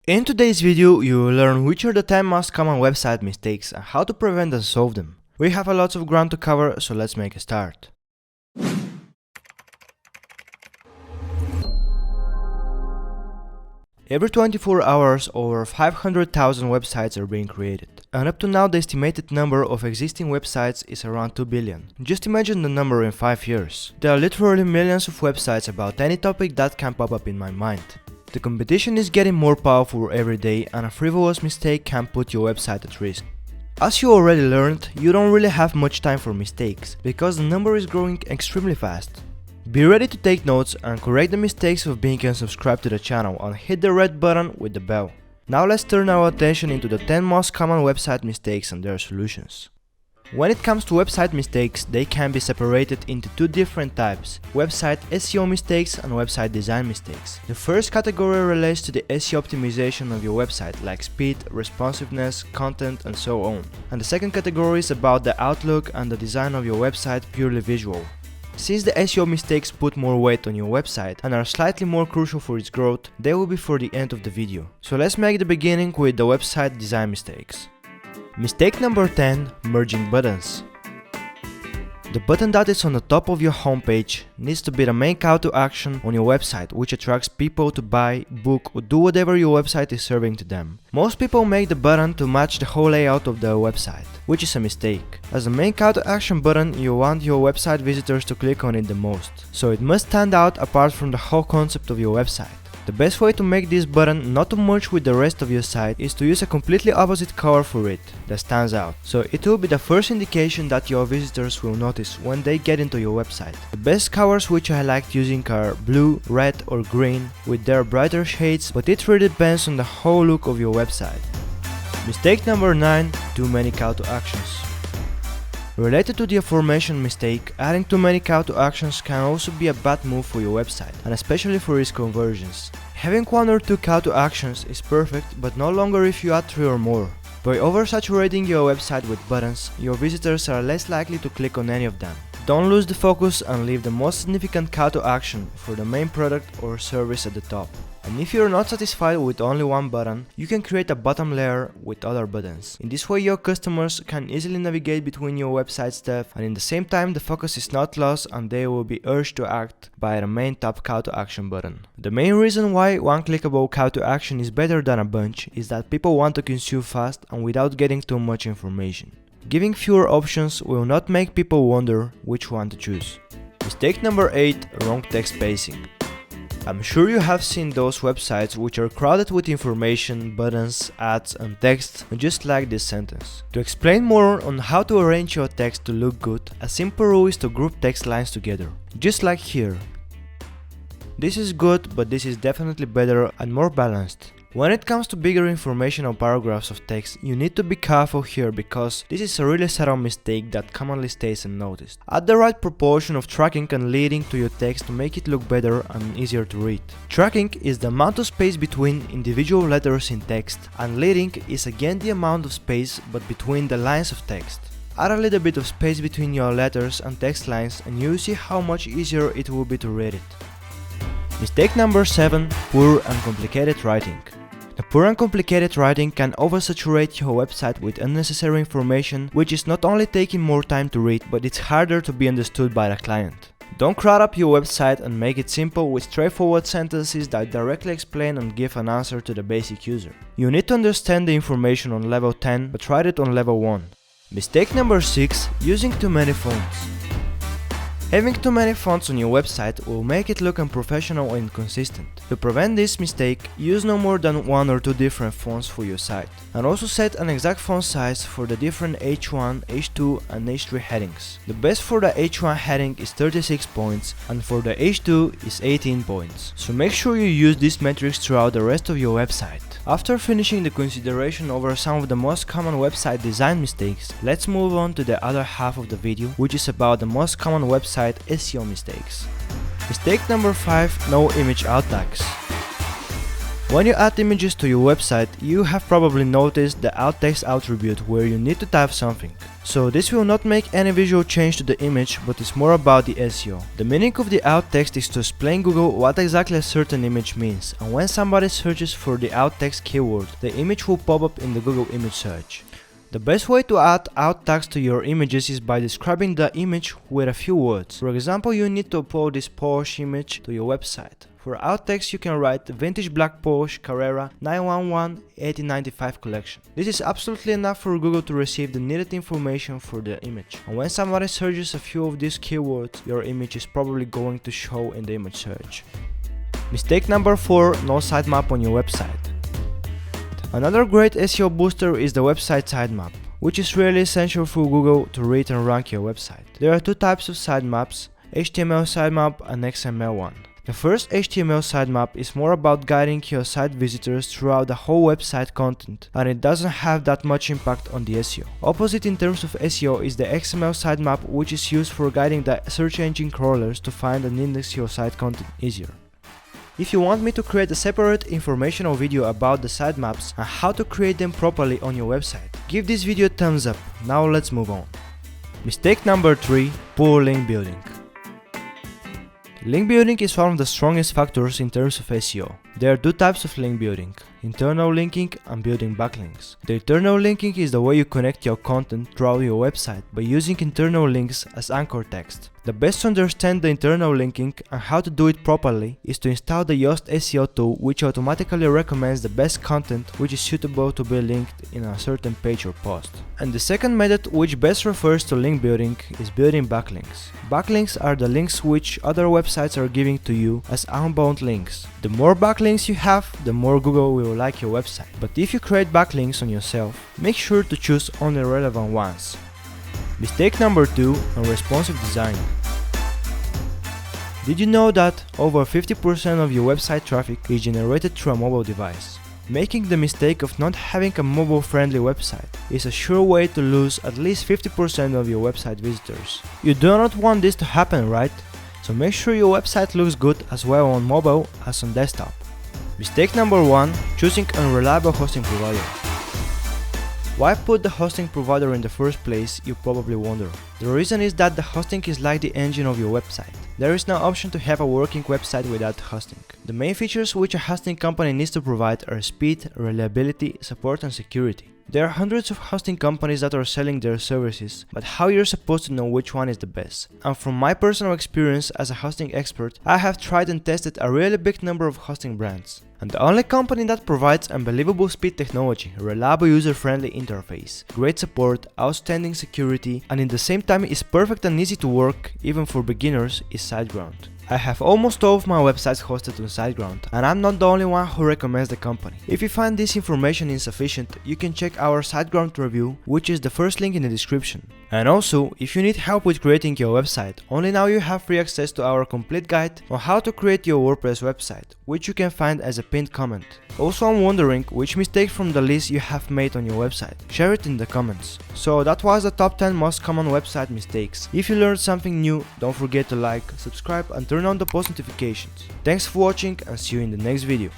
In today's video, you will learn which are the 10 most common website mistakes and how to prevent and solve them. We have a lot of ground to cover, so let's make a start. Every 24 hours, over 500,000 websites are being created. And up to now, the estimated number of existing websites is around 2 billion. Just imagine the number in 5 years. There are literally millions of websites about any topic that can pop up in my mind. The competition is getting more powerful every day, and a frivolous mistake can put your website at risk. As you already learned, you don't really have much time for mistakes, because the number is growing extremely fast. Be ready to take notes and correct the mistakes of being unsubscribed to the channel and hit the red button with the bell. Now let's turn our attention into the 10 most common website mistakes and their solutions. When it comes to website mistakes, they can be separated into two different types: website SEO mistakes and website design mistakes. The first category relates to the SEO optimization of your website, like speed, responsiveness, content, and so on. And the second category is about the outlook and the design of your website, purely visual. Since the SEO mistakes put more weight on your website and are slightly more crucial for its growth, they will be for the end of the video. So let's make the beginning with the website design mistakes. Mistake number 10. Merging buttons. The button that is on the top of your homepage needs to be the main call to action on your website, which attracts people to buy, book, or do whatever your website is serving to them. Most people make the button to match the whole layout of their website, which is a mistake. As the main call to action button, you want your website visitors to click on it the most, so it must stand out apart from the whole concept of your website. The best way to make this button not to merge with the rest of your site is to use a completely opposite color for it that stands out, so it will be the first indication that your visitors will notice when they get into your website. The best colors which I like using are blue, red or green with their brighter shades, but it really depends on the whole look of your website. Mistake number 9. Too many call to actions. Related to the aforementioned mistake, adding too many call to actions can also be a bad move for your website, and especially for its conversions. Having 1 or 2 call to actions is perfect, but no longer if you add 3 or more. By oversaturating your website with buttons, your visitors are less likely to click on any of them. Don't lose the focus and leave the most significant call to action for the main product or service at the top. And if you're not satisfied with only one button, you can create a bottom layer with other buttons. In this way, your customers can easily navigate between your website stuff, and in the same time the focus is not lost and they will be urged to act by the main top call to action button. The main reason why one clickable call to action is better than a bunch is that people want to consume fast and without getting too much information. Giving fewer options will not make people wonder which one to choose. Mistake number 8. Wrong text spacing. I'm sure you have seen those websites which are crowded with information, buttons, ads and text, just like this sentence. To explain more on how to arrange your text to look good, a simple rule is to group text lines together, just like here. This is good, but this is definitely better and more balanced. When it comes to bigger informational paragraphs of text, you need to be careful here because this is a really subtle mistake that commonly stays unnoticed. Add the right proportion of tracking and leading to your text to make it look better and easier to read. Tracking is the amount of space between individual letters in text, and leading is again the amount of space but between the lines of text. Add a little bit of space between your letters and text lines and you'll see how much easier it will be to read it. Mistake number 7. Poor and complicated writing. The poor and complicated writing can oversaturate your website with unnecessary information, which is not only taking more time to read, but it's harder to be understood by the client. Don't crowd up your website and make it simple with straightforward sentences that directly explain and give an answer to the basic user. You need to understand the information on level 10, but write it on level 1. Mistake number 6. Using too many fonts. Having too many fonts on your website will make it look unprofessional and inconsistent. To prevent this mistake, use no more than 1 or 2 different fonts for your site, and also set an exact font size for the different H1, H2 and H3 headings. The best for the H1 heading is 36 points and for the H2 is 18 points, so make sure you use these metrics throughout the rest of your website. After finishing the consideration over some of the most common website design mistakes, let's move on to the other half of the video, which is about the most common website SEO mistakes. Mistake number 5. No image alt tags. When you add images to your website, you have probably noticed the alt text attribute where you need to type something. So this will not make any visual change to the image, but it's more about the SEO. The meaning of the alt text is to explain Google what exactly a certain image means, and when somebody searches for the alt text keyword, the image will pop up in the Google image search. The best way to add alt text to your images is by describing the image with a few words. For example, you need to upload this Porsche image to your website. For alt text you can write vintage black Porsche Carrera 911 1895 collection. This is absolutely enough for Google to receive the needed information for the image. And when somebody searches a few of these keywords, your image is probably going to show in the image search. Mistake number 4. No sitemap on your website. Another great SEO booster is the website sitemap, which is really essential for Google to read and rank your website. There are two types of sitemaps, HTML sitemap and XML one. The first HTML sitemap is more about guiding your site visitors throughout the whole website content, and it doesn't have that much impact on the SEO. Opposite in terms of SEO is the XML sitemap, which is used for guiding the search engine crawlers to find and index your site content easier. If you want me to create a separate informational video about the sitemaps and how to create them properly on your website, give this video a thumbs up. Now let's move on. Mistake number 3. Poor link building. Link building is one of the strongest factors in terms of SEO. There are two types of link building: internal linking and building backlinks. The internal linking is the way you connect your content throughout your website by using internal links as anchor text. The best to understand the internal linking and how to do it properly is to install the Yoast SEO tool, which automatically recommends the best content which is suitable to be linked in a certain page or post. And the second method, which best refers to link building, is building backlinks. Backlinks are the links which other websites are giving to you as outbound links. The more backlinks you have, the more Google will like your website. But if you create backlinks on yourself, make sure to choose only relevant ones. Mistake number 2. Unresponsive design. Did you know that over 50% of your website traffic is generated through a mobile device? Making the mistake of not having a mobile-friendly website is a sure way to lose at least 50% of your website visitors. You do not want this to happen, right? So make sure your website looks good as well on mobile as on desktop. Mistake number 1. Choosing unreliable hosting provider. Why put the hosting provider in the first place, you probably wonder. The reason is that the hosting is like the engine of your website. There is no option to have a working website without hosting. The main features which a hosting company needs to provide are speed, reliability, support and security. There are hundreds of hosting companies that are selling their services, but how you're supposed to know which one is the best? And from my personal experience as a hosting expert, I have tried and tested a really big number of hosting brands. And the only company that provides unbelievable speed technology, reliable user-friendly interface, great support, outstanding security, and in the same time is perfect and easy to work, even for beginners, is SiteGround. I have almost all of my websites hosted on SiteGround, and I'm not the only one who recommends the company. If you find this information insufficient, you can check our SiteGround review, which is the first link in the description. And also, if you need help with creating your website, only now you have free access to our complete guide on how to create your WordPress website, which you can find as a pinned comment. Also, I'm wondering which mistake from the list you have made on your website. Share it in the comments. So that was the top 10 most common website mistakes. If you learned something new, don't forget to like, subscribe and turn on the post notifications. Thanks for watching and see you in the next video.